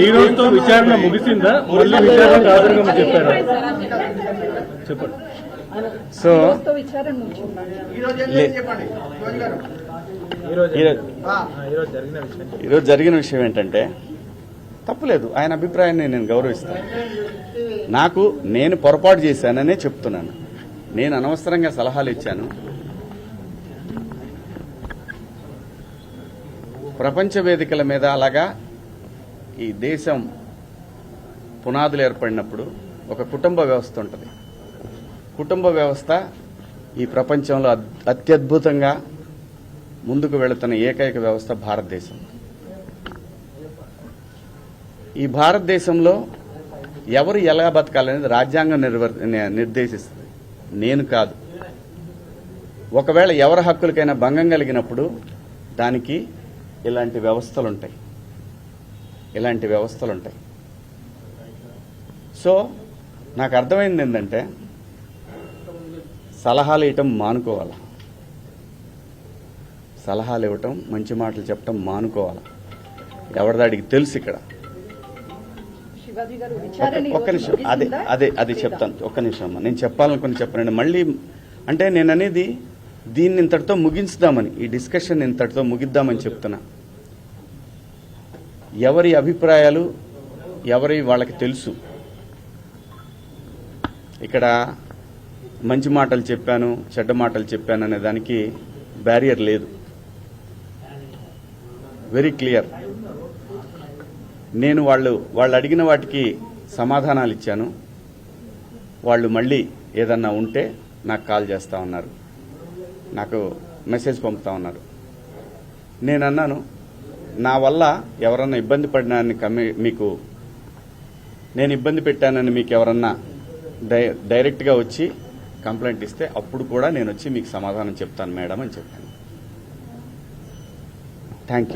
ఈ రోజుతో విచారణ ముగిసిందా? మళ్ళీ విచారణ ఆధారంగా చెప్పారా? చెప్పండి. సో ఈరోజు జరిగిన విషయం ఏంటంటే తప్పులేదు, ఆయన అభిప్రాయాన్ని నేను గౌరవిస్తాను. నేను పొరపాటు చేశాననే చెప్తున్నాను. నేను అనవసరంగా సలహాలు ఇచ్చాను. ప్రపంచ వేదికల మీద అలాగా ఈ దేశం పునాదులు ఏర్పడినప్పుడు ఒక కుటుంబ వ్యవస్థ ఉంటుంది. కుటుంబ వ్యవస్థ ఈ ప్రపంచంలో అత్యద్భుతంగా ముందుకు వెళుతున్న ఏకైక వ్యవస్థ భారతదేశం. ఈ భారతదేశంలో ఎవరు ఎలా బతకాలనేది రాజ్యాంగం నిర్దేశిస్తుంది, నేను కాదు. ఒకవేళ ఎవరి హక్కులకైనా భంగం కలిగినప్పుడు దానికి ఇలాంటి వ్యవస్థలు ఉంటాయి. సో నాకు అర్థమైంది ఏంటంటే సలహాలు ఇవ్వటం మానుకోవాలి, సలహాలు ఇవ్వటం, మంచి మాటలు చెప్పటం మానుకోవాలి. ఎవరిదాడికి తెలుసు. ఇక్కడ ఒక్క నిమిషం, అదే చెప్తాను. ఒక్క నిమిషం అమ్మా, నేను చెప్పాలనుకుని చెప్పనండి. మళ్ళీ అంటే నేను అనేది దీన్ని ఇంతటితో ముగించుదామని, ఈ డిస్కషన్ ఇంతటితో ముగిద్దామని చెప్తున్నా. ఎవరి అభిప్రాయాలు వాళ్ళకి తెలుసు. ఇక్కడ మంచి మాటలు చెప్పాను, చెడ్డ మాటలు చెప్పాను అనే దానికి బ్యారియర్ లేదు. Very clear. నేను వాళ్ళు అడిగిన వాటికి సమాధానాలు ఇచ్చాను. వాళ్ళు మళ్ళీ ఏదన్నా ఉంటే నాకు కాల్ చేస్తా ఉన్నారు, నాకు మెసేజ్ పంపుతా ఉన్నారు. నేను అన్నాను, నా వల్ల ఎవరన్నా ఇబ్బంది పడినారని నేను ఇబ్బంది పెట్టానని మీకు ఎవరన్నా డైరెక్ట్గా వచ్చి కంప్లైంట్ ఇస్తే అప్పుడు కూడా నేను వచ్చి మీకు సమాధానం చెప్తాను మేడం అని చెప్పాను. Thank you.